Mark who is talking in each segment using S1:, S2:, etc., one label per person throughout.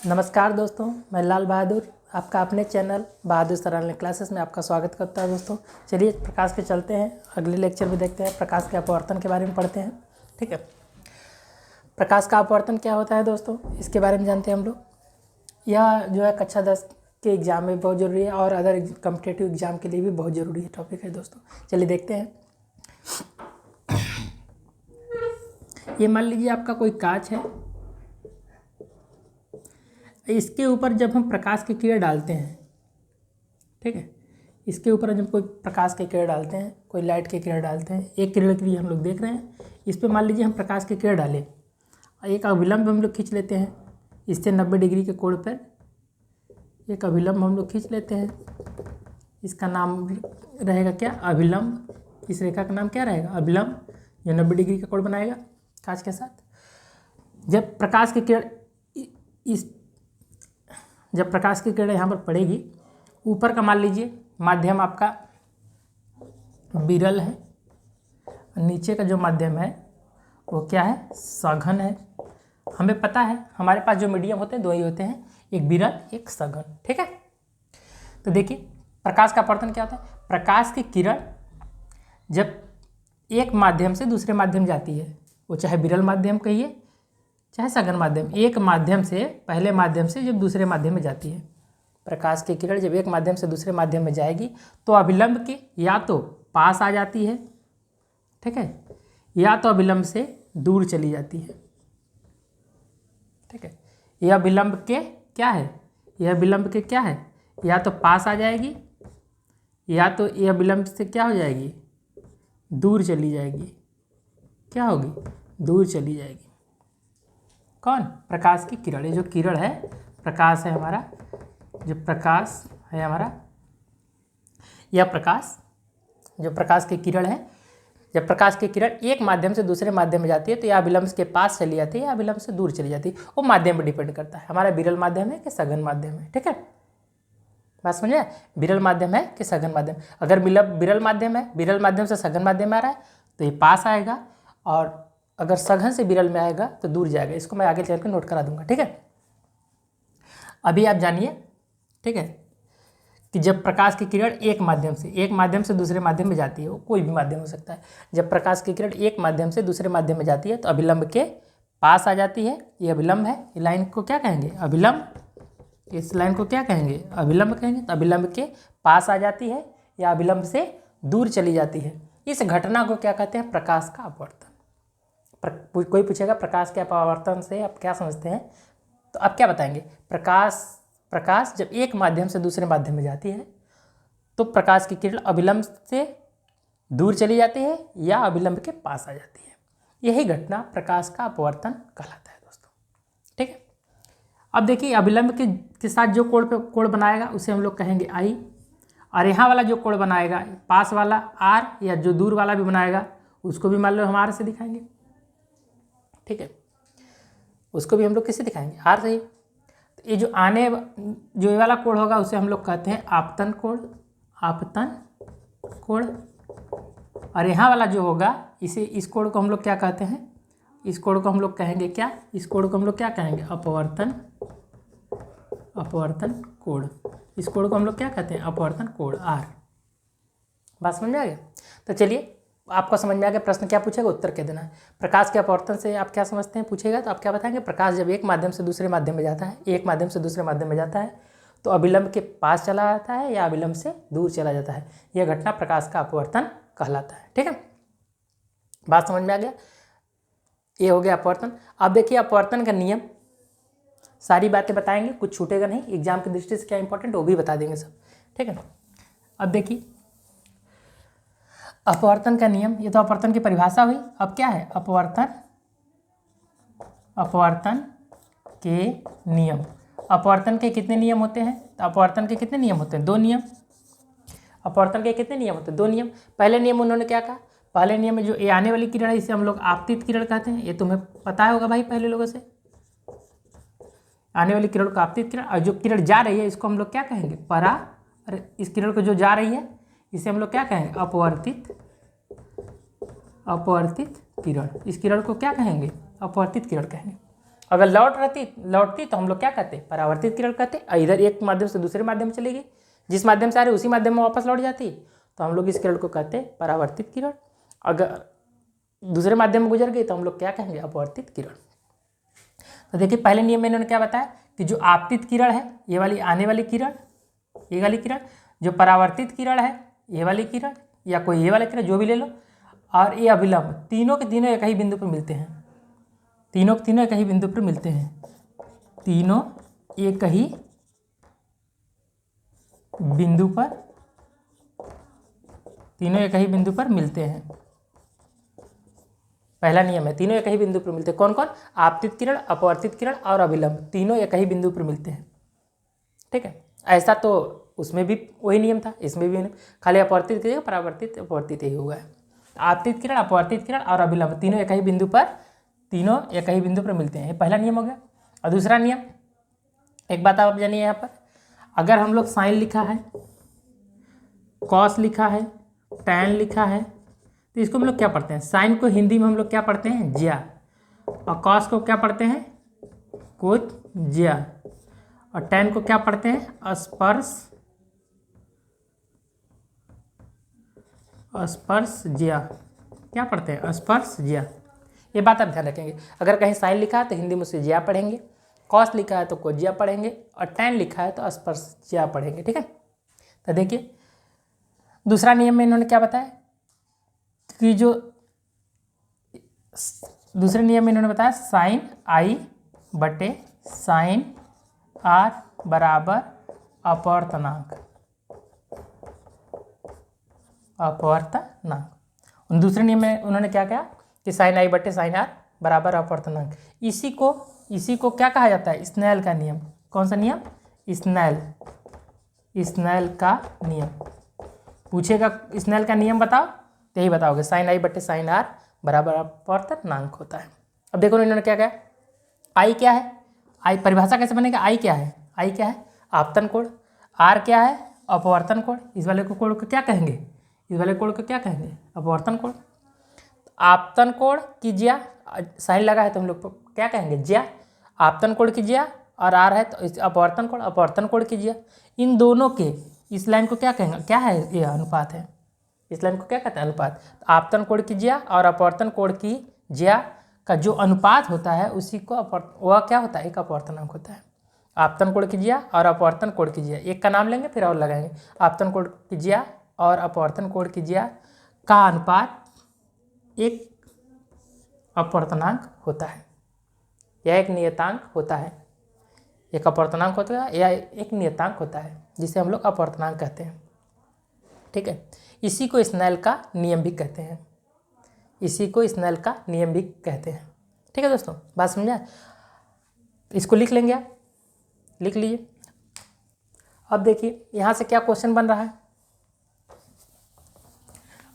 S1: नमस्कार दोस्तों, मैं लाल बहादुर आपका अपने चैनल बहादुर सर ऑनलाइन क्लासेस में आपका स्वागत करता हूं। दोस्तों चलिए प्रकाश के चलते हैं, अगले लेक्चर में देखते हैं, प्रकाश के अपवर्तन के बारे में पढ़ते हैं। ठीक है, प्रकाश का अपवर्तन क्या होता है दोस्तों, इसके बारे में जानते हैं हम लोग। यह जो है कक्षा 10 के एग्ज़ाम में बहुत ज़रूरी है और अदर कॉम्पिटिटिव एग्ज़ाम के लिए भी बहुत ज़रूरी है टॉपिक है दोस्तों। चलिए देखते हैं। ये मान लीजिए आपका कोई कांच है, इसके ऊपर जब हम प्रकाश की किरण डालते हैं, ठीक है, इसके ऊपर जब कोई प्रकाश की किरण डालते हैं, कोई लाइट की किरण डालते हैं, एक किरण के लिए हम लोग देख रहे हैं, इस पर मान लीजिए हम प्रकाश की किरण डालें, एक अभिलंब हम लोग खींच लेते हैं, इससे 90 डिग्री के कोण पर एक अभिलंब हम लोग खींच लेते हैं। इसका नाम रहेगा क्या, अभिलंब। इस रेखा का नाम क्या रहेगा, अभिलंब, जो 90 डिग्री का कोण बनाएगा कांच के साथ। जब प्रकाश की किरण जब प्रकाश की किरण यहाँ पर पड़ेगी, ऊपर का मान लीजिए माध्यम आपका विरल है, नीचे का जो माध्यम है वो क्या है, सघन है। हमें पता है हमारे पास जो मीडियम होते हैं दो ही होते हैं, एक विरल एक सघन। ठीक है, तो देखिए प्रकाश का अपवर्तन क्या होता है। प्रकाश की किरण जब एक माध्यम से दूसरे माध्यम जाती है, वो चाहे विरल माध्यम कहिए चाहे सघन माध्यम, एक माध्यम से पहले माध्यम से जब दूसरे माध्यम में जाती है, प्रकाश की किरण जब एक माध्यम से दूसरे माध्यम में जाएगी तो अभिलंब के या तो पास आ जाती है, ठीक है, या तो अभिलंब से दूर चली जाती है। ठीक है, यह अभिलंब के क्या है, यह अभिलंब के क्या है, या तो पास आ जाएगी या तो यह अभिलंब से क्या हो जाएगी, दूर चली जाएगी। क्या होगी, दूर चली जाएगी। कौन, प्रकाश की किरण। ये जो किरण है, प्रकाश है हमारा, जो प्रकाश है हमारा, यह प्रकाश, जो प्रकाश की किरण है, जब प्रकाश की किरण एक माध्यम से दूसरे माध्यम में जाती है तो यह अभिलंब के पास चली जाती है या अभिलंब से दूर चली जाती है। वो माध्यम पर डिपेंड करता है, हमारा विरल माध्यम है कि सघन माध्यम है। ठीक है, बात समझे, विरल माध्यम है कि सघन माध्यम। अगर विरल माध्यम है, विरल माध्यम से सघन माध्यम में आ रहा है तो ये पास आएगा, और अगर सघन से विरल में आएगा तो दूर जाएगा। इसको मैं आगे चल कर नोट करा दूंगा। ठीक है, अभी आप जानिए, ठीक है, कि जब प्रकाश की किरण एक माध्यम से दूसरे माध्यम में जाती है, वो कोई भी माध्यम हो सकता है, जब प्रकाश की किरण एक माध्यम से दूसरे माध्यम में जाती है तो अभिलंब के पास आ जाती है। ये अभिलंब है, ये लाइन को क्या कहेंगे, अभिलंब। इस लाइन को क्या कहेंगे, अभिलंब कहेंगे। तो अभिलंब के पास आ जाती है या अभिलंब से दूर चली जाती है। इस घटना को क्या कहते हैं, प्रकाश का अपवर्तन। कोई पूछेगा प्रकाश के अपवर्तन से आप क्या समझते हैं, तो आप क्या बताएंगे, प्रकाश जब एक माध्यम से दूसरे माध्यम में जाती है तो प्रकाश की किरण अभिलंब से दूर चली जाती है या अभिलंब के पास आ जाती है। यही घटना प्रकाश का अपवर्तन कहलाता है दोस्तों। ठीक है, अब देखिए अभिलंब के साथ जो कोण बनाएगा उसे हम लोग कहेंगे आई, और यहाँ वाला जो कोण बनाएगा पास वाला आर, या जो दूर वाला भी बनाएगा उसको भी मान लो हम आर से दिखाएंगे। ठीक है, उसको भी हम लोग किससे दिखाएंगे, आर से ही। तो ये जो ये वाला कोण होगा उसे हम लोग कहते हैं आपतन कोण, आपतन कोण। और यहाँ वाला जो होगा इस कोण को हम लोग क्या कहते हैं, इस कोण को हम लोग कहेंगे क्या, इस कोण को हम लोग क्या कहेंगे, अपवर्तन कोण। इस कोण को हम लोग क्या कहते हैं, अपवर्तन कोण, आर। बात समझ में आ गया। तो चलिए आपको समझ में आ गया, प्रश्न क्या पूछेगा उत्तर क्या देना है। प्रकाश के अपवर्तन से आप क्या समझते हैं पूछेगा तो आप क्या बताएंगे, प्रकाश जब एक माध्यम से दूसरे माध्यम में जाता है, एक माध्यम से दूसरे माध्यम में जाता है तो अभिलंब के पास चला जाता है या अभिलंब से दूर चला जाता है। यह घटना प्रकाश का अपवर्तन कहलाता है। ठीक है, बात समझ में आ गया। ये हो गया अपवर्तन। अब देखिए अपवर्तन का नियम, सारी बातें बताएंगे, कुछ छूटेगा नहीं, एग्जाम की दृष्टि से क्या इंपॉर्टेंट वो भी बता देंगे सब। ठीक है, अब देखिए अपवर्तन का नियम, ये तो अपवर्तन की परिभाषा हुई। अब क्या है, अपवर्तन के नियम। अपवर्तन के कितने नियम होते हैं, तो अपवर्तन के कितने नियम होते हैं, दो नियम। अपवर्तन के कितने नियम होते हैं, दो नियम। पहले नियम उन्होंने क्या कहा, पहले नियम में जो ये आने वाली किरण है इसे हम लोग आपतित किरण कहते हैं। ये तुम्हें पता होगा भाई पहले लोगों से, आने वाली किरण को आपतित किरण, और जो किरण जा रही है इसको हम लोग क्या कहेंगे, अरे इस किरण को जो जा रही है इसे हम लोग क्या कहेंगे, अपवर्तित किरण। इस किरण को क्या कहेंगे, अपवर्तित किरण कहेंगे। अगर लौटती तो हम लोग क्या कहते, परावर्तित किरण कहते। इधर एक माध्यम से दूसरे माध्यम में चलेगी, जिस माध्यम से आ रही उसी माध्यम में वापस लौट जाती तो हम लोग इस किरण को कहते हैं परावर्तित किरण। अगर दूसरे माध्यम में गुजर गई तो हम लोग क्या कहेंगे, अपवर्तित किरण। तो देखिए पहले नियम में इन्होंने क्या बताया कि जो आपतित किरण है ये वाली आने वाली किरण, ये वाली किरण, जो परावर्तित किरण है ये वाली किरण या कोई ये वाला किरण जो भी ले लो, और ये अभिलंब, तीनों के तीनों एक ही बिंदु पर मिलते हैं। तीनों के तीनों एक ही बिंदु पर मिलते हैं। तीनों एक ही बिंदु पर, तीनों एक ही बिंदु पर मिलते हैं। पहला नियम है, तीनों एक ही बिंदु पर मिलते हैं। कौन कौन, आपतित किरण, अपवर्तित किरण और अभिलंब, तीनों एक ही बिंदु पर मिलते हैं। ठीक है, ऐसा तो उसमें भी वही नियम था, इसमें भी खाली अपवर्तित किरण परावर्तित अपवर्तित ही हुआ है। आपतित किरण, अपवर्तित किरण और अभिलंब तीनों एक ही बिंदु पर, तीनों एक ही बिंदु पर मिलते हैं। ये पहला नियम हो गया। और दूसरा नियम, एक बात आप जानिए, यहाँ पर अगर हम लोग साइन लिखा है, कॉस लिखा है, टैन लिखा है, तो इसको हम लोग क्या पढ़ते हैं, साइन को हिंदी में हम लोग क्या पढ़ते हैं, ज्या, और कॉस को क्या पढ़ते हैं, कोच ज्या, और टैन को क्या पढ़ते हैं, स्पर्श ज्या, क्या पढ़ते हैं, स्पर्श ज्या। ये बात आप ध्यान रखेंगे। अगर कहीं साइन लिखा है तो हिंदी में उसे ज्या पढ़ेंगे, कॉस लिखा है तो कोज्या पढ़ेंगे, और टैन लिखा है तो स्पर्श ज्या पढ़ेंगे। ठीक है, तो देखिए दूसरा नियम में इन्होंने क्या बताया कि जो दूसरे नियम में इन्होंने बताया साइन आई बटे साइन आर बराबर अपवर्तनांक, अपवर्तनांक। दूसरे नियम में उन्होंने क्या कहा कि साइन आई बटे साइन आर बराबर अपवर्तनांक। इसी को क्या कहा जाता है, स्नेल का नियम। कौन सा नियम, स्नेल का नियम। पूछेगा स्नेल का नियम बताओ तो यही बताओगे, साइन आई बटे साइन आर बराबर अपवर्तनांक होता है। अब देखो इन्होंने क्या कहा, आई क्या है, आई परिभाषा कैसे बनेगा, आई क्या है, आई क्या है, आपतन कोण, आर क्या है, अपवर्तन कोण। इस वाले को कोण को क्या कहेंगे, इस वाले कोण को क्या कहेंगे, अपवर्तन कोण। आपतन कोण की ज्या, साइन लगा है तो हम लोग क्या कहेंगे, ज्या, आपतन कोण की ज्या, और आर है तो अपवर्तन कोण, अपवर्तन कोण की ज्या। इन दोनों के इस लाइन को क्या कहेंगे, क्या है, ये अनुपात है। इस लाइन को क्या कहते हैं, अनुपात। तो आपतन कोण की ज्या और अपवर्तन कोण की ज्या का जो अनुपात होता है उसी को वह क्या होता है, एक अपवर्तनांक होता है। आपतन कोण की ज्या और अपवर्तन कोण की ज्या, एक का नाम लेंगे फिर और लगाएंगे। आपतन कोण की ज्या और अपवर्तन कोण की ज्या का अनुपात एक अपवर्तनांक होता है, यह एक नियतांक होता है। एक अपवर्तनांक होता है या एक नियतांक होता है जिसे हम लोग अपवर्तनांक कहते हैं। ठीक है, इसी को स्नेल का नियम भी कहते हैं, इसी को स्नेल का नियम भी कहते हैं। ठीक है दोस्तों, बात समझा। इसको लिख लेंगे, आप लिख लीजिए। अब देखिए यहाँ से क्या क्वेश्चन बन रहा है।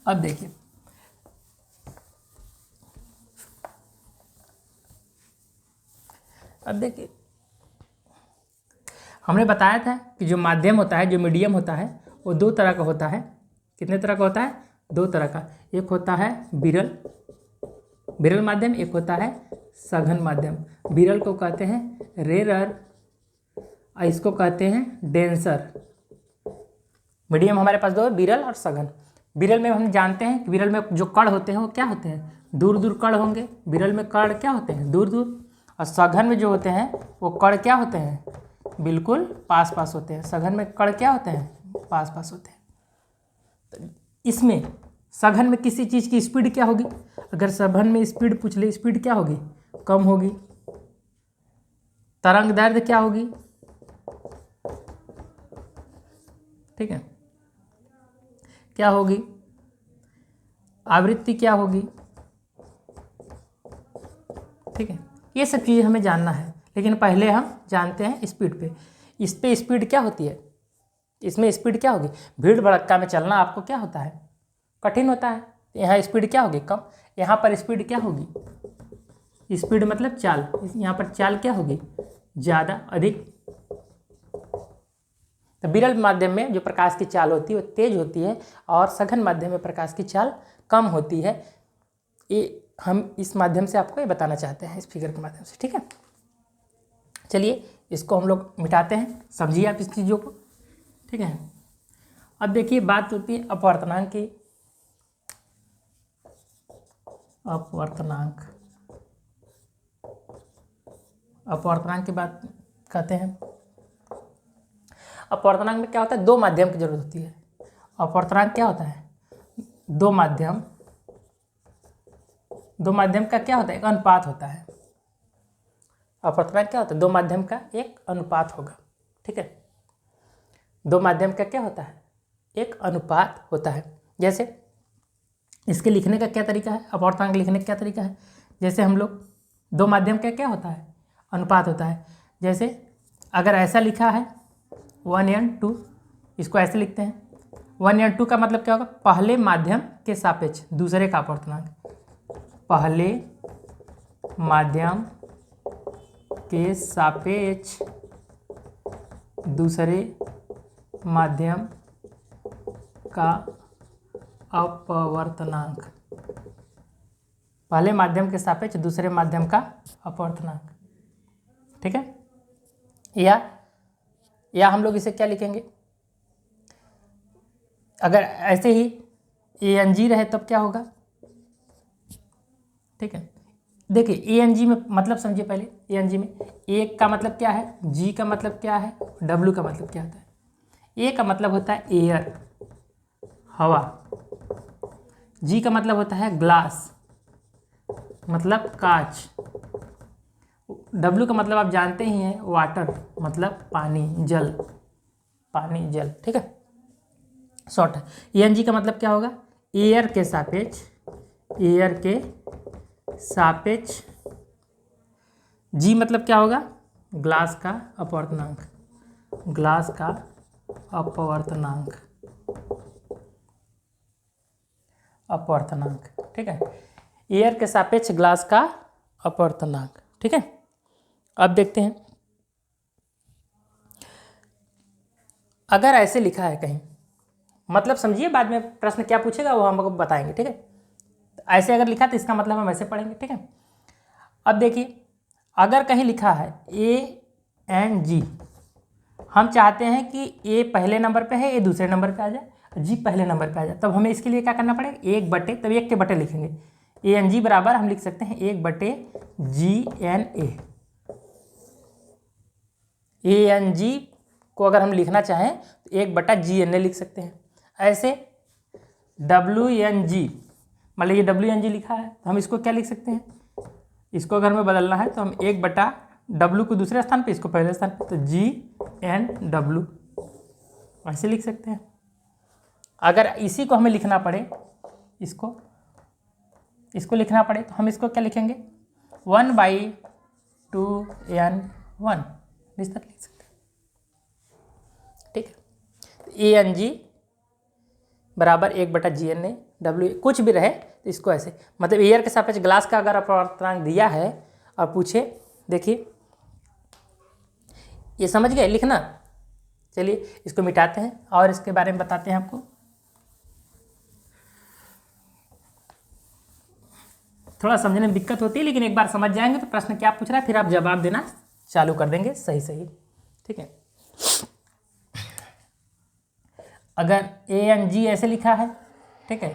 S1: अब देखिए हमने बताया था कि जो माध्यम होता है, जो मीडियम होता है, वो दो तरह का होता है। कितने तरह का होता है, दो तरह का। एक होता है विरल माध्यम, एक होता है सघन माध्यम। विरल को कहते हैं रेरर, और इसको कहते हैं डेंसर। मीडियम हमारे पास दो है, विरल और सघन। विरल में हम जानते हैं कि विरल में जो कण होते हैं वो क्या होते हैं, दूर दूर कण होंगे। विरल में कण क्या होते हैं, दूर दूर। और सघन में जो होते हैं वो कण क्या होते हैं, बिल्कुल पास पास होते हैं। सघन में कण क्या होते हैं, पास पास होते हैं। तो इसमें सघन में किसी चीज़ की स्पीड क्या होगी, अगर सघन में स्पीड पूछ ले, स्पीड क्या होगी, कम होगी। तरंग दैर्ध्य क्या होगी, ठीक है, क्या होगी, आवृत्ति क्या होगी। ठीक है, ये सब चीज़ें हमें जानना है, लेकिन पहले हम जानते हैं स्पीड पे। इस पे स्पीड क्या होती है, इसमें स्पीड क्या होगी। भीड़ भड़क्का में चलना आपको क्या होता है, कठिन होता है। यहाँ स्पीड क्या होगी, कम। यहाँ पर स्पीड क्या होगी, स्पीड मतलब चाल, यहाँ पर चाल क्या होगी, ज़्यादा, अधिक। तो विरल माध्यम में जो प्रकाश की चाल होती है वो तेज होती है, और सघन माध्यम में प्रकाश की चाल कम होती है। ये हम इस माध्यम से आपको ये बताना चाहते हैं, इस फिगर के माध्यम से। ठीक है, चलिए इसको हम लोग मिटाते हैं, समझिए आप इस चीज़ों को, ठीक है। अब देखिए बात होती है अपवर्तनांक की। अपवर्तनांक, अपवर्तनांक की बात कहते हैं। अपवर्तनांक में क्या होता है, दो माध्यम की जरूरत होती है। अपवर्तनांक क्या होता है, दो माध्यम, दो माध्यम का क्या होता है, एक अनुपात होता है। अपवर्तनांक क्या होता है, दो माध्यम का एक अनुपात होगा, ठीक है। दो माध्यम का क्या होता है, एक अनुपात होता है। जैसे इसके लिखने का क्या तरीका है, अपवर्तनांक लिखने का क्या तरीका है, जैसे हम लोग दो माध्यम का क्या होता है, अनुपात होता है। जैसे अगर ऐसा लिखा है 1n2, इसको ऐसे लिखते हैं। 1n2 का मतलब क्या होगा, पहले माध्यम के सापेक्ष दूसरे का अपवर्तनांक, पहले माध्यम के सापेक्ष दूसरे माध्यम का अपवर्तनांक, पहले माध्यम के सापेक्ष दूसरे माध्यम का अपवर्तनांक, ठीक है। या हम लोग इसे क्या लिखेंगे, अगर ऐसे ही ANG रहे तब क्या होगा, ठीक है। देखिए ANG में मतलब समझिए पहले, ANG में A का मतलब क्या है, G का मतलब क्या है, W का मतलब क्या होता है। A का मतलब होता है एयर, हवा। G का मतलब होता है ग्लास, मतलब कांच। W का मतलब आप जानते ही हैं, वाटर, मतलब पानी, जल, पानी जल, ठीक है, शॉर्ट है। ANG का मतलब क्या होगा, एयर के सापेक्ष, एयर के सापेक्ष। G मतलब क्या होगा, ग्लास का अपवर्तनांक, ग्लास का अपवर्तनांक, अपवर्तनांक, ठीक है। एयर के सापेक्ष ग्लास का अपवर्तनांक, ठीक है। अब देखते हैं, अगर ऐसे लिखा है कहीं, मतलब समझिए, बाद में प्रश्न क्या पूछेगा वो हम आपको बताएंगे, ठीक है। ऐसे अगर लिखा तो इसका मतलब हम ऐसे पढ़ेंगे, ठीक है। अब देखिए अगर कहीं लिखा है ANG, हम चाहते हैं कि A पहले नंबर पे है, A दूसरे नंबर पे आ जाए, G पहले नंबर पे आ जाए, तब हमें इसके लिए क्या करना पड़ेगा, एक बटे, तब एक के बटे लिखेंगे। ANG बराबर हम लिख सकते हैं 1/GNA। ANG को अगर हम लिखना चाहें तो 1/GNA लिख सकते हैं। ऐसे WNG, मान लीजिए WNG लिखा है तो हम इसको क्या लिख सकते हैं, इसको अगर हमें बदलना है तो हम 1/W को दूसरे स्थान पे, इसको पहले स्थान पे, तो GNW ऐसे लिख सकते हैं। अगर इसी को हमें लिखना पड़े, इसको लिखना पड़े तो हम इसको क्या लिखेंगे, 1/2n1 इस तक लिख सकते हैं, ठीक है। ANG बराबर 1/GNA, W कुछ भी रहे तो इसको ऐसे, मतलब एयर के सापेक्ष ग्लास का अगर अपवर्तनांक दिया है और पूछे, देखिए ये समझ गए लिखना। चलिए इसको मिटाते हैं और इसके बारे में बताते हैं आपको। थोड़ा समझने में दिक्कत होती है, लेकिन एक बार समझ जाएंगे तो प्रश्न क्या पूछ रहा है फिर आप जवाब देना चालू कर देंगे सही सही, ठीक है। अगर ANG ऐसे लिखा है, ठीक है,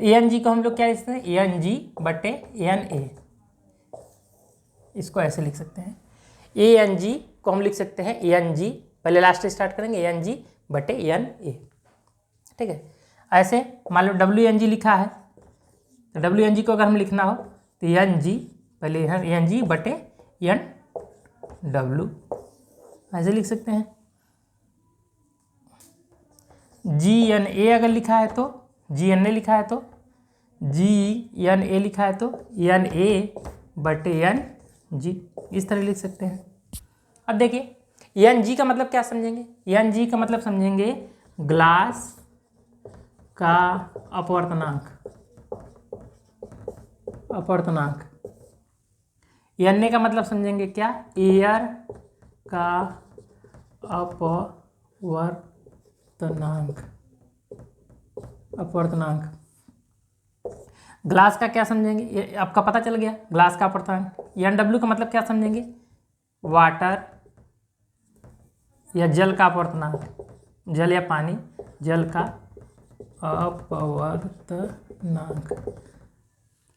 S1: तो ANG को हम लोग क्या लिखते हैं, ANG/NA, इसको ऐसे लिख सकते हैं। ANG को हम लिख सकते हैं ANG, पहले लास्ट स्टार्ट करेंगे, ANG/NA, ठीक है। ऐसे मान लो WNG लिखा है तो WNG को अगर हम लिखना हो तो NG, पहले ANG/NW ऐसे लिख सकते हैं। GNA अगर लिखा है तो, GNA लिखा है तो, GNA लिखा है तो NA/NG इस तरह लिख सकते हैं। अब देखिए NG का मतलब क्या समझेंगे, NG का मतलब समझेंगे ग्लास का अपवर्तनांक, अपवर्तनांक। NA का मतलब समझेंगे क्या, एयर का अपवर्तनांक, अपवर्तनांक। ग्लास का क्या समझेंगे, ये आपका पता चल गया, ग्लास का अपवर्तनांक। NW का मतलब क्या समझेंगे, वाटर या जल का अपवर्तनांक, जल या पानी, जल का अपवर्तनांक।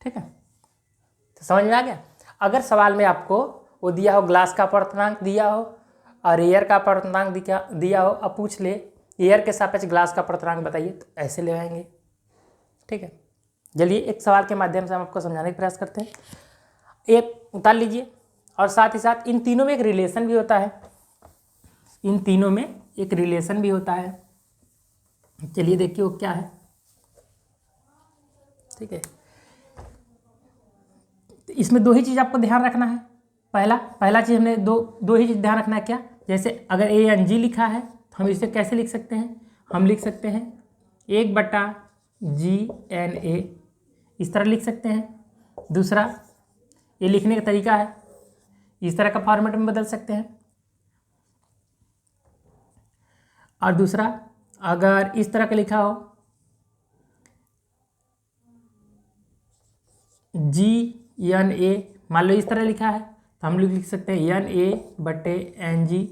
S1: ठीक है, तो समझ में आ गया। अगर सवाल में आपको वो दिया हो ग्लास का अपवर्तनांक दिया हो और एयर का अपवर्तनांक दिया हो, अब पूछ ले एयर के सापेक्ष ग्लास का अपवर्तनांक बताइए, तो ऐसे ले आएंगे। ठीक है, चलिए एक सवाल के माध्यम से हम आपको समझाने का प्रयास करते हैं। एक उतार लीजिए, और साथ ही साथ इन तीनों में एक रिलेशन भी होता है, इन तीनों में एक रिलेशन भी होता है। चलिए देखिए वो क्या है। ठीक है, तो इसमें दो ही चीज़ आपको ध्यान रखना है। पहला चीज़ हमने दो ही चीज़ ध्यान रखना है। क्या? जैसे अगर ANG लिखा है तो हम इसे कैसे लिख सकते हैं? हम लिख सकते हैं 1/GNA, इस तरह लिख सकते हैं। दूसरा, ये लिखने का तरीका है, इस तरह का फॉर्मेट में बदल सकते हैं। और दूसरा, अगर इस तरह का लिखा हो GNA, मान लो इस तरह लिखा है तो हम लोग लिख सकते हैं NA/NG,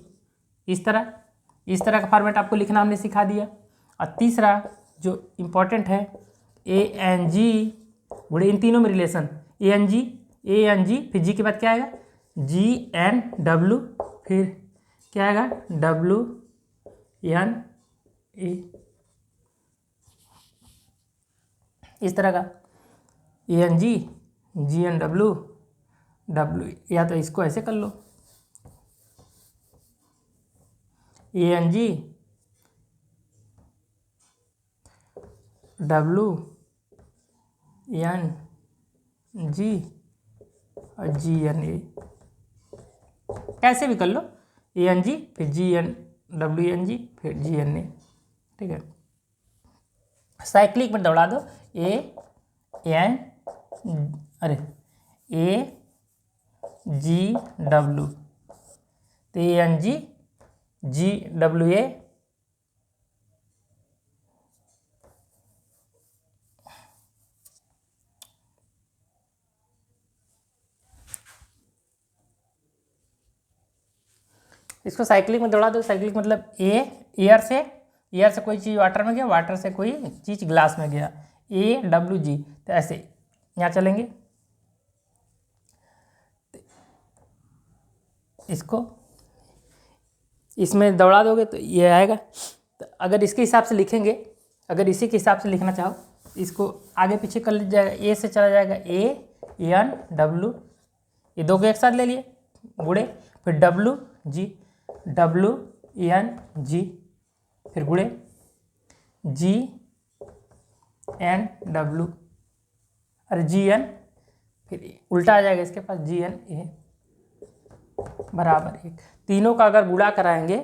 S1: इस तरह का फॉर्मेट आपको लिखना हमने सिखा दिया। और तीसरा जो इम्पोर्टेंट है ANG, बड़े इन तीनों में रिलेशन ANG, फिर G के बाद क्या आएगा GNW, फिर क्या आएगा WNA, इस तरह का ANG GNW W, या तो इसको ऐसे कर लो ANG WNG और GNA, कैसे भी कर लो, ANG फिर WNG फिर GNA। ठीक है, साइक्लिक में दौड़ा दो AGW, तो ANG GWA, इसको साइक्लिक में दौड़ा दो। साइक्लिक मतलब एयर से कोई चीज़ वाटर में गया, वाटर से कोई चीज़ ग्लास में गया, AWG, तो ऐसे यहाँ चलेंगे। इसको इसमें दौड़ा दोगे तो ये आएगा। तो अगर इसके हिसाब से लिखेंगे, अगर इसी के हिसाब से लिखना चाहो, इसको आगे पीछे कर लीजिए जाएगा, A से चला जाएगा ANW, ये दो को एक साथ ले लिए गुड़े, फिर WNG, फिर गुड़े GNW, अरे GN, फिर उल्टा आ जाएगा इसके पास GNA बराबर 1। तीनों का अगर गुणा कराएंगे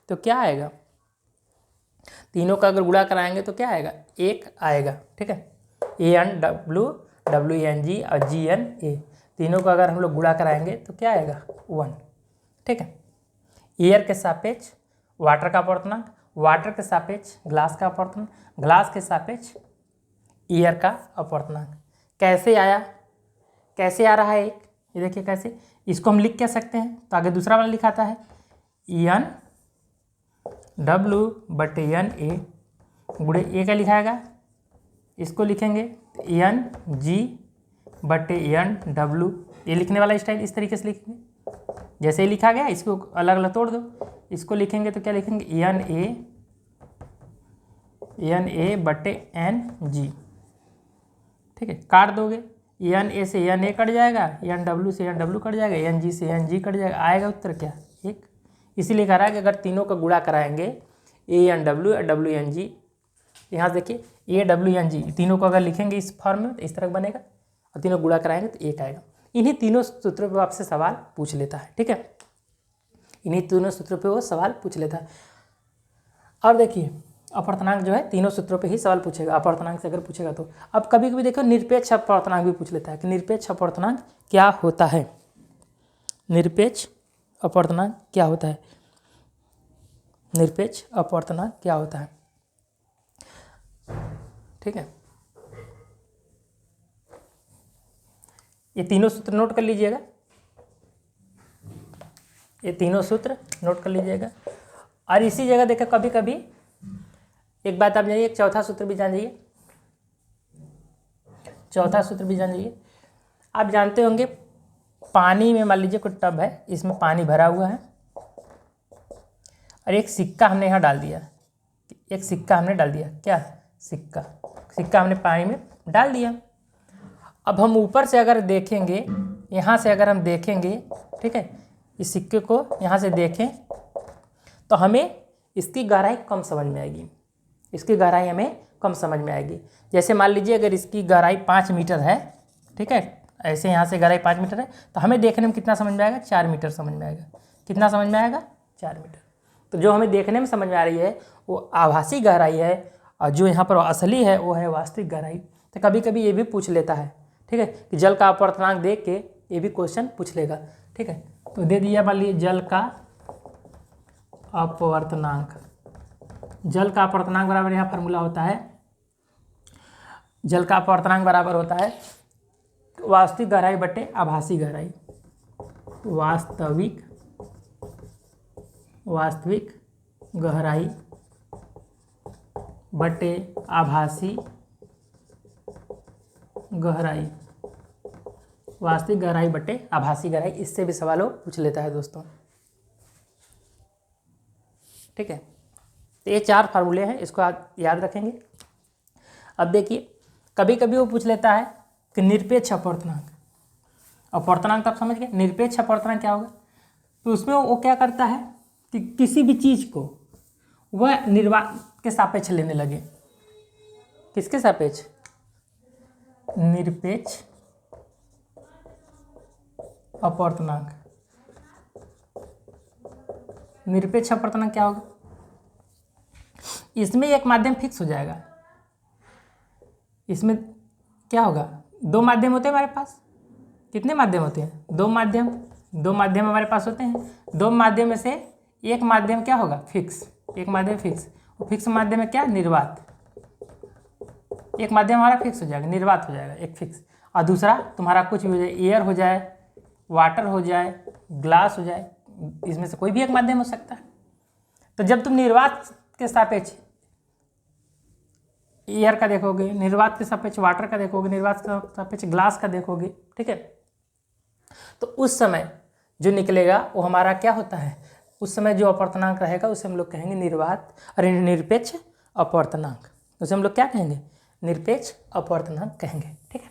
S1: तो क्या आएगा? तीनों का अगर गुणा कराएंगे तो क्या आएगा? 1 आएगा। ठीक है, ANW, WNG और GNA, तीनों का अगर हम लोग गुणा कराएंगे तो क्या आएगा? 1। ठीक है, एयर के सापेक्ष वाटर का अपवर्तनांक, वाटर के सापेक्ष ग्लास का अपवर्तनांक, ग्लास के सापेक्ष एयर का अपवर्तनांक। कैसे आ रहा है एक, ये देखिए कैसे, इसको हम लिख क्या सकते हैं, तो आगे दूसरा वाला लिखाता है NW/NA गुणे A का लिखाएगा, इसको लिखेंगे NG/NW, ये लिखने वाला स्टाइल इस तरीके से लिखेंगे जैसे ही लिखा गया, इसको अलग अलग तोड़ दो। इसको लिखेंगे तो क्या लिखेंगे NA/NG। ठीक है, काट दोगे, NA से NA कट जाएगा, NW से NW कट जाएगा, NG से NG कट जाएगा, आएगा उत्तर क्या? 1। इसीलिए कह रहा है कि अगर तीनों का गुणा कराएंगे ANW और WNG, यहाँ से देखिए AWNG, तीनों को अगर लिखेंगे इस फॉर्म में तो इस तरह बनेगा, और तीनों गुणा कराएंगे तो 1 आएगा। इन्हीं तीनों सूत्रों पर आपसे सवाल पूछ लेता है। ठीक है, इन्हीं तीनों सूत्रों पे वो सवाल पूछ लेता है। और देखिए अपवर्तनांक जो है तीनों सूत्रों पे ही सवाल पूछेगा, अपवर्तनांक से अगर पूछेगा तो। अब कभी कभी देखो निरपेक्ष अपवर्तनांक भी पूछ लेता है कि निरपेक्ष अपवर्तनांक क्या होता है, निरपेक्ष अपवर्तनांक क्या होता है, निरपेक्ष अपवर्तनांक क्या होता है। ठीक है, ये तीनों सूत्र नोट कर लीजिएगा। ये तीनों सूत्र नोट कर लीजिएगा। और इसी जगह देखिए कभी कभी एक बात आप जानिए, एक चौथा सूत्र भी जान जाइए। चौथा सूत्र भी जान जाइए। आप जानते होंगे पानी में मान लीजिए कोई टब है, इसमें पानी भरा हुआ है और एक सिक्का हमने यहाँ डाल दिया। एक सिक्का हमने डाल दिया, क्या सिक्का, सिक्का हमने पानी में डाल दिया। अब हम ऊपर से अगर देखेंगे, यहाँ से अगर हम देखेंगे, ठीक है, इस सिक्के को यहाँ से देखें तो हमें इसकी गहराई कम समझ में आएगी। इसकी गहराई हमें कम समझ में आएगी। जैसे मान लीजिए अगर इसकी गहराई 5 मीटर है, ठीक है, ऐसे यहाँ से गहराई 5 मीटर है, तो हमें देखने में कितना समझ में आएगा, 4 मीटर समझ में आएगा। कितना समझ में आएगा, 4 मीटर। तो जो हमें देखने में समझ में आ रही है वो आभासी गहराई है, और जो यहाँ पर असली है वो है वास्तविक गहराई। तो कभी कभी ये भी पूछ लेता है, ठीक है, कि जल का अपवर्तनांक देख के ये भी क्वेश्चन पूछ लेगा, ठीक है। तो दे दिया मान लीजिए जल का अपवर्तनांक। जल का अपवर्तनांक बराबर यहाँ फार्मूला होता है, जल का अपवर्तनांक बराबर होता है वास्तविक गहराई बटे आभासी गहराई। वास्तविक गहराई बटे आभासी गहराई। वास्तविक गहराई बटे आभासी गहराई, इससे भी सवालों पूछ लेता है दोस्तों, ठीक है। तो ये 4 फार्मूले हैं, इसको आप याद रखेंगे। अब देखिए कभी कभी वो पूछ लेता है कि निरपेक्ष अपवर्तनांक। अपवर्तनांक तो आप समझ गए, निरपेक्ष अपवर्तनांक क्या होगा। तो उसमें वो क्या करता है कि किसी भी चीज़ को वह निर्वात के सापेक्ष लेने लगे। किसके सापेक्ष, निरपेक्ष अपवर्तनांक। निरपेक्ष अपवर्तनांक क्या होगा, इसमें एक माध्यम फिक्स हो जाएगा। इसमें क्या होगा, 2 माध्यम होते हैं हमारे पास। कितने माध्यम होते हैं, 2 माध्यम। 2 माध्यम हमारे पास होते हैं। 2 माध्यम में से एक माध्यम क्या होगा, फिक्स। एक माध्यम फिक्स, और फिक्स माध्यम में क्या, निर्वात। एक माध्यम हमारा फिक्स हो जाएगा, निर्वात हो जाएगा, एक फिक्स। और दूसरा तुम्हारा कुछ भी हो जाए, एयर हो जाए, वाटर हो जाए, ग्लास हो जाए, इसमें से कोई भी एक माध्यम हो सकता है। तो जब तुम निर्वात के सापेक्ष एयर का देखोगे, निर्वात के सापेक्ष वाटर का देखोगे, निर्वात के सापेक्ष ग्लास का देखोगे, ठीक है, तो उस समय जो निकलेगा वो हमारा क्या होता है, उस समय जो अपवर्तनांक रहेगा उसे हम लोग कहेंगे निर्वात, अरे निरपेक्ष अपवर्तनांक। उसे हम लोग क्या कहेंगे, निरपेक्ष अपवर्तनांक कहेंगे, ठीक है।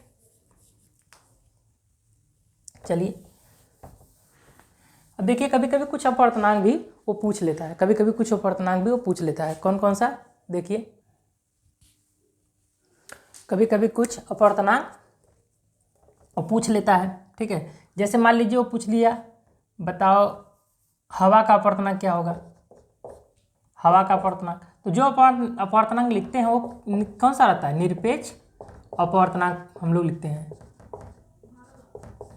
S1: चलिए अब देखिए कभी कभी कुछ अपवर्तनांक भी वो पूछ लेता है। कभी कभी कुछ अपवर्तनांक भी वो पूछ लेता है। कौन कौन सा, देखिए कभी कभी कुछ अपवर्तनांक वो पूछ लेता है, ठीक है। जैसे मान लीजिए वो पूछ लिया, बताओ हवा का अपवर्तनांक क्या होगा। हवा का अपवर्तनांक, तो जो अपवर्तनांक लिखते हैं वो कौन सा रहता है, निरपेक्ष अपवर्तनांक हम लोग लिखते हैं,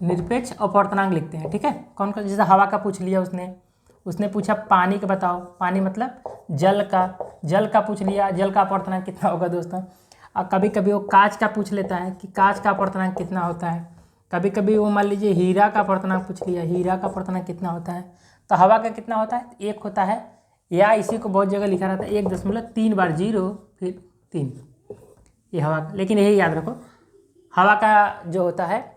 S1: निरपेक्ष अपवर्तनांक लिखते हैं, ठीक है। कौन कौन, जैसे हवा का पूछ लिया उसने पूछा पानी का बताओ, पानी मतलब जल का पूछ लिया, जल का अपवर्तनांक कितना होगा दोस्तों। और कभी कभी वो कांच का पूछ लेता है कि कांच का अपवर्तनांक कितना होता है। कभी कभी वो मान लीजिए हीरा का अपवर्तनांक पूछ लिया, हीरा का अपवर्तनांक कितना होता है। तो हवा का कितना होता है, 1 होता है, या इसी को बहुत जगह लिखा रहता है 1.3 बार 0 फिर 3, ये हवा का। लेकिन यही याद रखो, हवा का जो होता है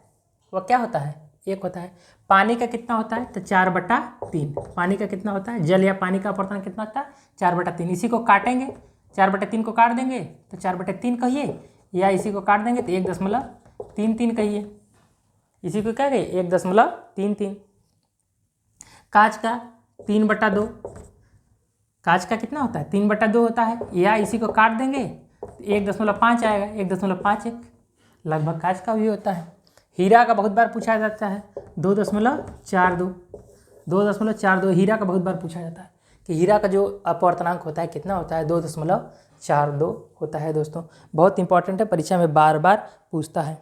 S1: वह क्या होता है, 1 होता है। पानी का कितना होता है, तो 4/3। पानी का कितना होता है, जल या पानी का अपवर्तनांक कितना होता है, 4/3। इसी को काटेंगे, 4/3 को काट देंगे तो 4/3 कहिए, या इसी को काट देंगे तो 1.33 कहिए। इसी को क्या कहिए, 1.33। कांच का 3/2, कांच का कितना होता है, 3/2 होता है, या इसी को काट देंगे तो 1.5 आएगा, 1.51 लगभग कांच का भी होता है। हीरा का बहुत बार पूछा जाता है, 2.42 हीरा का बहुत बार पूछा जाता है कि हीरा का जो अपवर्तनांक होता है कितना होता है, 2.42 होता है दोस्तों। बहुत इंपॉर्टेंट है, परीक्षा में बार बार पूछता है,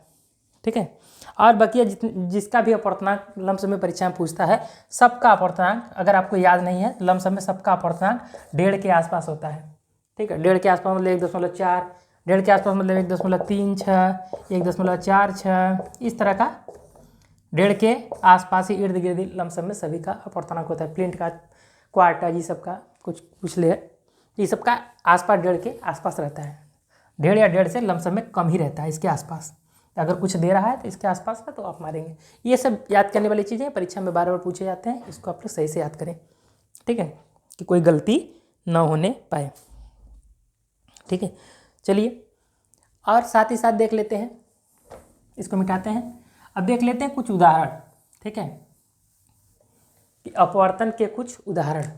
S1: ठीक है। और बाकी जिसका भी अपवर्तनांक लमसम में परीक्षा में पूछता है, सबका अपवर्तनांक अगर आपको याद नहीं है, लमसम में सबका अपवर्तनांक 1.5 के आसपास होता है, ठीक है। 1.5 के आसपास मतलब 1.4, 1.5 के आसपास मतलब 1.36, 1.46, इस तरह का डेढ़ के आसपास ही इर्द गिर्द लमसम में सभी का अपवर्तनांक होता है। प्लिंथ का, क्वार्टा, ये सब का कुछ पूछ ले, ये सब का आसपास डेढ़ के आसपास रहता है। डेढ़ या डेढ़ से लमसम में कम ही रहता है, इसके आसपास। अगर कुछ दे रहा है तो इसके आसपास का तो आप मारेंगे। ये सब याद करने वाली चीज़ें परीक्षा में बार बार पूछे जाते हैं, इसको आप लोग सही से याद करें, ठीक है, कि कोई गलती न होने पाए, ठीक है। चलिए, और साथ ही साथ देख लेते हैं, इसको मिटाते हैं। अब देख लेते हैं कुछ उदाहरण, ठीक है, कि अपवर्तन के कुछ उदाहरण।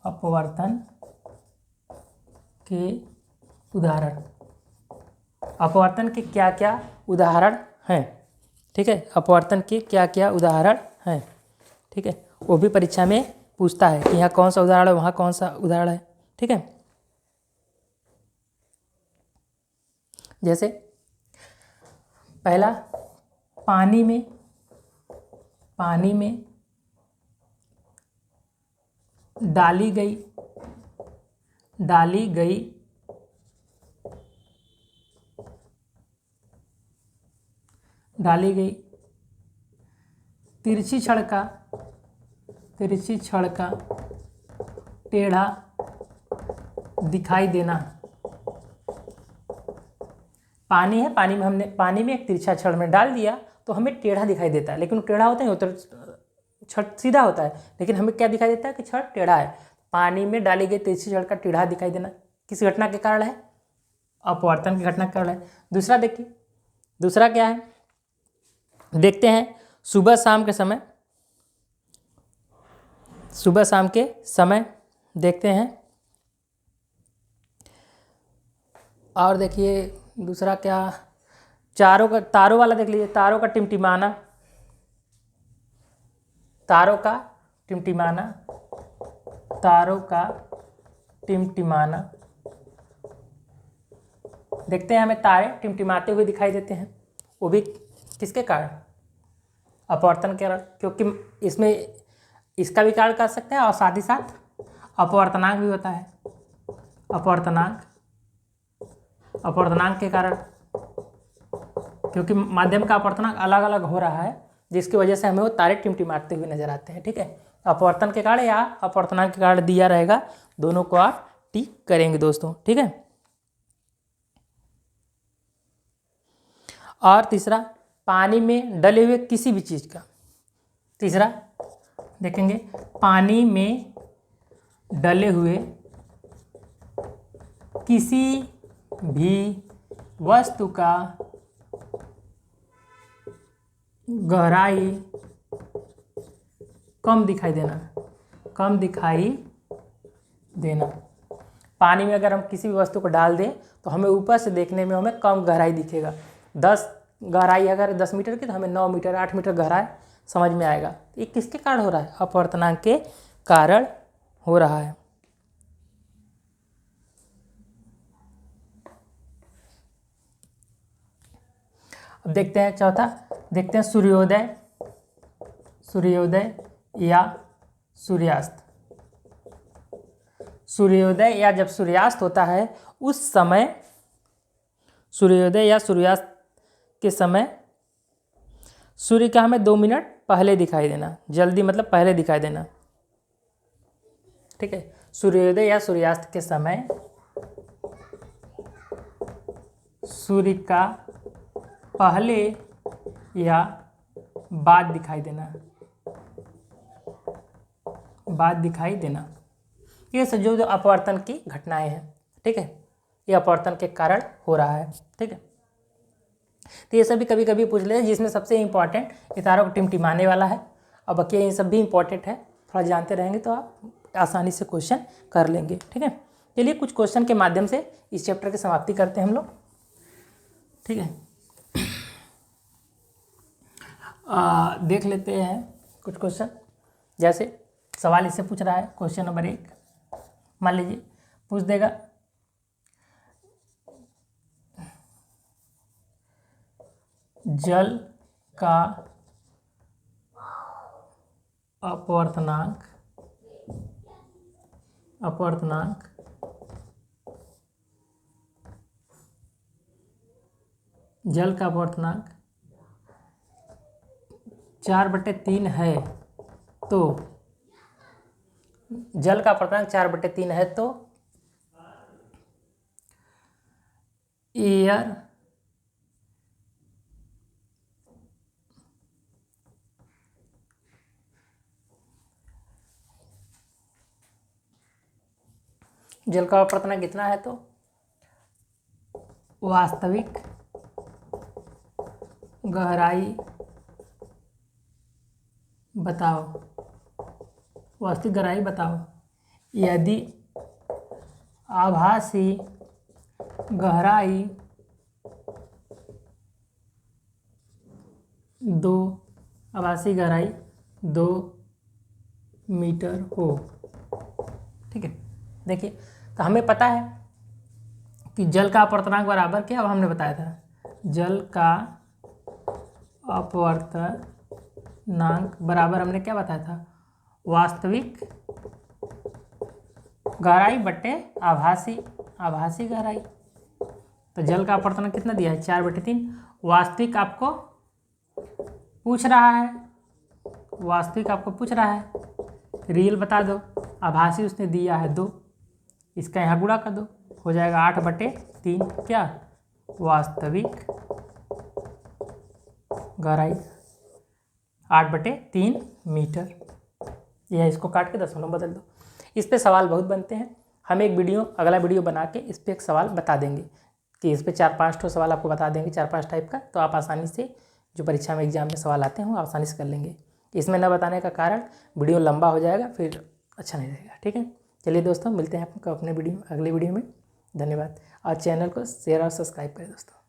S1: अपवर्तन के उदाहरण, अपवर्तन के क्या क्या उदाहरण हैं, ठीक है, अपवर्तन के क्या क्या उदाहरण हैं, ठीक है, वो भी परीक्षा में पूछता है कि यहाँ कौन सा उदाहरण है, वहाँ कौन सा उदाहरण है, ठीक है। जैसे पहला, पानी में डाली गई तिरछी छड़ का टेढ़ा दिखाई देना। पानी है, पानी में एक तिरछा छड़ में डाल दिया तो हमें टेढ़ा दिखाई देता है, लेकिन वो टेढ़ा होता है, तो छड़ सीधा होता है, लेकिन हमें क्या दिखाई देता है कि छड़ टेढ़ा है। पानी में डाली गई तिरछी छड़ का टेढ़ा दिखाई देना किस घटना के कारण है? अपवर्तन की घटना के कारण है। दूसरा देखिए, दूसरा क्या है, देखते हैं। सुबह शाम के समय देखते हैं। और देखिए दूसरा क्या, तारों वाला देख लीजिए। तारों का टिमटिमाना देखते हैं, हमें तारे टिमटिमाते हुए दिखाई देते हैं। वो भी किसके कारण? अपवर्तन के कारण, क्योंकि इसमें इसका भी कारण कर सकते हैं और साथ ही साथ अपवर्तनांक भी होता है। अपवर्तनांक के कारण, क्योंकि माध्यम का अपवर्तनांक अलग अलग हो रहा है, जिसकी वजह से हमें वो तारे टिमटिमाते हुए नजर आते हैं, ठीक है। अपवर्तन के कारण या अपवर्तनांक के कारण दिया रहेगा, दोनों को आप टिक करेंगे दोस्तों, ठीक है। और तीसरा, पानी में डले हुए किसी भी चीज़ का, तीसरा देखेंगे, पानी में डले हुए किसी भी वस्तु का गहराई कम दिखाई देना। पानी में अगर हम किसी भी वस्तु को डाल दें तो हमें ऊपर से देखने में हमें कम गहराई दिखेगा। 10 गहराई अगर 10 मीटर की, तो हमें 9 मीटर 8 मीटर गहराई समझ में आएगा। ये किसके कारण हो रहा है? अपवर्तनांक के कारण हो रहा है। अब देखते हैं चौथा, देखते हैं सूर्योदय या सूर्यास्त। सूर्योदय या जब सूर्यास्त होता है उस समय, सूर्योदय या सूर्यास्त के समय सूर्य का हमें 2 मिनट पहले दिखाई देना, जल्दी मतलब पहले दिखाई देना, ठीक है। सूर्योदय या सूर्यास्त के समय सूर्य का पहले या बाद दिखाई देना, ये सब जो अपवर्तन की घटनाएं हैं, ठीक है, ये अपवर्तन के कारण हो रहा है, ठीक है। तो ये सभी कभी कभी पूछ लेते हैं, जिसमें सबसे इंपॉर्टेंट ये तारों को टिमटिमाने वाला है। अब बाकी ये सब भी इंपॉर्टेंट है, थोड़ा जानते रहेंगे तो आप आसानी से क्वेश्चन कर लेंगे, ठीक है। चलिए कुछ क्वेश्चन के माध्यम से इस चैप्टर की समाप्ति करते हैं हम लोग, ठीक है। देख लेते हैं कुछ क्वेश्चन। जैसे सवाल इससे पूछ रहा है, क्वेश्चन नंबर 1 मान लीजिए पूछ देगा, जल का अपवर्तनांक जल का अपवर्तनांक 4/3 है तो जल का अपर्तनांक 4/3 है तो एयर जल का अपर्तनांक कितना है तो वास्तविक गहराई बताओ, वास्तविक गहराई बताओ। यदि आभासी गहराई 2 मीटर हो। ठीक है, देखिए तो हमें पता है कि जल का अपवर्तनांक बराबर क्या, अब हमने बताया था जल का अपवर्तनांक बराबर हमने क्या बताया था, वास्तविक गहराई बटे आभासी गहराई। तो जल का अपवर्तनांक कितना दिया है 4/3। वास्तविक आपको पूछ रहा है, रियल बता दो। आभासी उसने दिया है 2, इसका यहाँ गुणा कर दो, हो जाएगा 8/3 क्या वास्तविक गहराई 8/3 मीटर। यह इसको काट के दशमलव बदल दो। इस पे सवाल बहुत बनते हैं, हम एक अगला वीडियो बना के इस पे एक सवाल बता देंगे कि इस पे 4-5 ठो सवाल आपको बता देंगे, 4-5 टाइप का, तो आप आसानी से जो परीक्षा में एग्जाम में सवाल आते हैं वो आसानी से कर लेंगे। इसमें न बताने का कारण वीडियो लंबा हो जाएगा, फिर अच्छा नहीं रहेगा। ठीक है, चलिए दोस्तों, मिलते हैं आपको अपने अगले वीडियो में। धन्यवाद, और चैनल को शेयर और सब्सक्राइब करें दोस्तों।